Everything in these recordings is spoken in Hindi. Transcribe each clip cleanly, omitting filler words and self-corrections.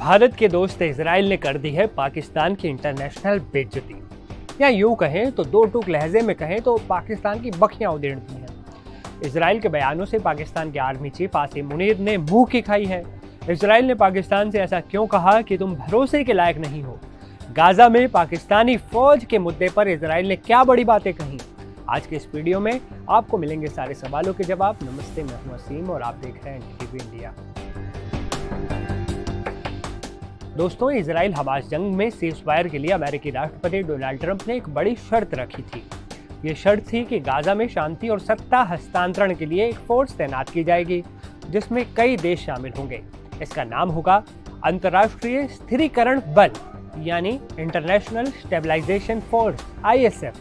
भारत के दोस्त इजराइल ने कर दी है पाकिस्तान की इंटरनेशनल बेइज्जती, या यूं कहें तो दो टूक लहजे में कहें तो पाकिस्तान की बखियां उधेड़ दी हैं। इजराइल के बयानों से पाकिस्तान के आर्मी चीफ आसिम मुनीर ने मुंह की खाई है। इजराइल ने पाकिस्तान से ऐसा क्यों कहा कि तुम भरोसे के लायक नहीं हो। गाजा में पाकिस्तानी फौज के मुद्दे पर इजराइल ने क्या बड़ी बातें कही। आज के इस वीडियो में आपको मिलेंगे सारे सवालों के जवाब। नमस्ते, मैं हूं वसीम और आप देख रहे हैं NDTV इंडिया। दोस्तों, इजराइल हमास जंग में सीज़फायर के लिए अमेरिकी राष्ट्रपति डोनाल्ड ट्रंप ने एक बड़ी शर्त रखी थी। ये शर्त थी कि गाजा में शांति और सत्ता हस्तांतरण के लिए एक फोर्स तैनात की जाएगी जिसमें कई देश शामिल होंगे। इसका नाम होगा अंतर्राष्ट्रीय स्थिरीकरण बल, यानी international stabilisation force ISF।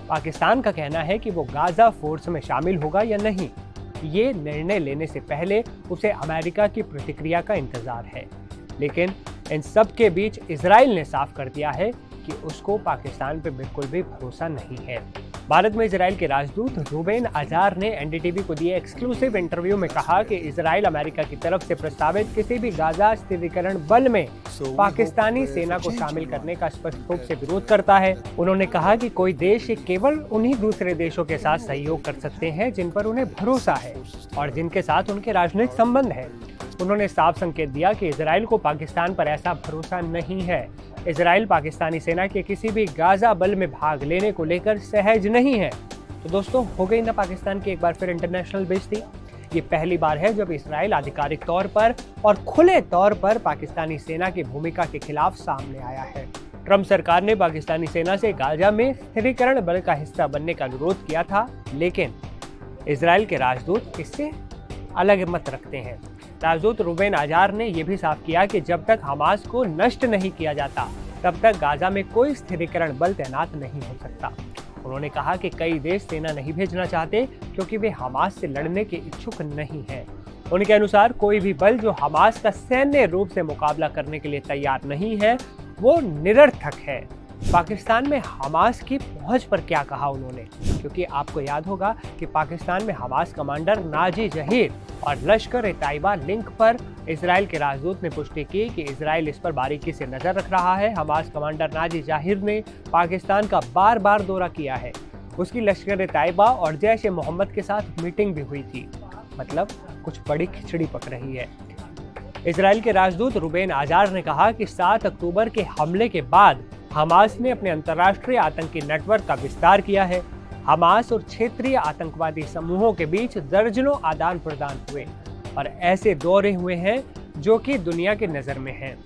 Pakistan का कहना है कि वो गाजा फोर्स में शामिल होगा या नहीं, ये निर्णय लेने से पहले उसे अमेरिका की प्रतिक्रिया का इंतजार है। लेकिन इन सब के बीच इजराइल ने साफ कर दिया है कि उसको पाकिस्तान पे बिल्कुल भी भरोसा नहीं है। भारत में इजराइल के राजदूत रूबेन अजार ने NDTV को दिए एक्सक्लूसिव इंटरव्यू में कहा कि इजराइल अमेरिका की तरफ से प्रस्तावित किसी भी गाजा स्थिरीकरण बल में पाकिस्तानी सेना को शामिल करने का स्पष्ट रूप से विरोध करता है। उन्होंने कहा कि कोई देश केवल उन्हीं दूसरे देशों के साथ सहयोग कर सकते हैं जिन पर उन्हें भरोसा है और जिनके साथ उनके राजनीतिक संबंध है। उन्होंने साफ संकेत दिया कि इजराइल को पाकिस्तान पर ऐसा भरोसा नहीं है। इजराइल पाकिस्तानी सेना के किसी भी गाजा बल में भाग लेने को लेकर सहज नहीं है। तो दोस्तों, हो गई ना पाकिस्तान की एक बार फिर इंटरनेशनल बेइज्जती। ये पहली बार है जब इजराइल आधिकारिक तौर पर और खुले तौर पर पाकिस्तानी सेना की भूमिका के खिलाफ सामने आया है। ट्रंप सरकार ने पाकिस्तानी सेना से गाजा में स्थिरीकरण बल का हिस्सा बनने का अनुरोध किया था, लेकिन इजराइल के राजदूत इससे अलग मत रखते हैं। राजदूत रूबेन अजार ने यह भी साफ किया कि जब तक हमास को नष्ट नहीं किया जाता तब तक गाजा में कोई स्थिरीकरण बल तैनात नहीं हो सकता। उन्होंने कहा कि कई देश सेना नहीं भेजना चाहते क्योंकि वे हमास से लड़ने के इच्छुक नहीं हैं। उनके अनुसार कोई भी बल जो हमास का सैन्य रूप से मुकाबला करने के लिए तैयार नहीं है वो निरर्थक है। पाकिस्तान में हमास की पहुंच पर क्या कहा उन्होंने, क्योंकि आपको याद होगा कि पाकिस्तान में हमास कमांडर नाजी जहीर और लश्कर-ए-तैयबा लिंक पर इजराइल के राजदूत ने पुष्टि की कि इजराइल इस पर बारीकी से नजर रख रहा है। हमास कमांडर नाजी जहीर ने पाकिस्तान का बार बार दौरा किया है। उसकी लश्कर-ए-तैयबा और जैश-ए-मोहम्मद के साथ मीटिंग भी हुई थी। मतलब कुछ बड़ी खिचड़ी पक रही है। इजराइल के राजदूत रूबेन अजार ने कहा कि 7 अक्टूबर के हमले के बाद हमास ने अपने अंतर्राष्ट्रीय आतंकी नेटवर्क का विस्तार किया है। हमास और क्षेत्रीय आतंकवादी समूहों के बीच दर्जनों आदान प्रदान हुए और ऐसे दौरे हुए हैं जो कि दुनिया की नज़र में हैं।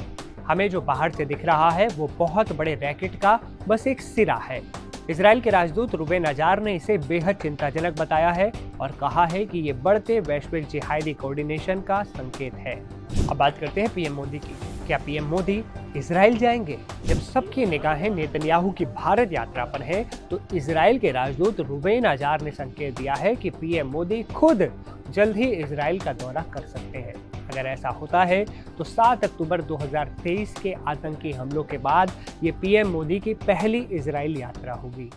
हमें जो बाहर से दिख रहा है वो बहुत बड़े रैकेट का बस एक सिरा है। इजराइल के राजदूत रूबेन अजार ने इसे बेहद चिंताजनक बताया है और कहा है कि ये बढ़ते वैश्विक जिहादी कोऑर्डिनेशन का संकेत है। अब बात करते हैं PM मोदी की। क्या PM मोदी इजराइल जाएंगे? जब सबकी निगाहें नेतन्याहू की भारत यात्रा पर है तो इजराइल के राजदूत रूबेन अजार ने संकेत दिया है कि PM मोदी खुद जल्द ही इजराइल का दौरा कर सकते हैं। अगर ऐसा होता है तो 7 अक्टूबर 2023 के आतंकी हमलों के बाद ये PM मोदी की पहली इजराइल यात्रा होगी।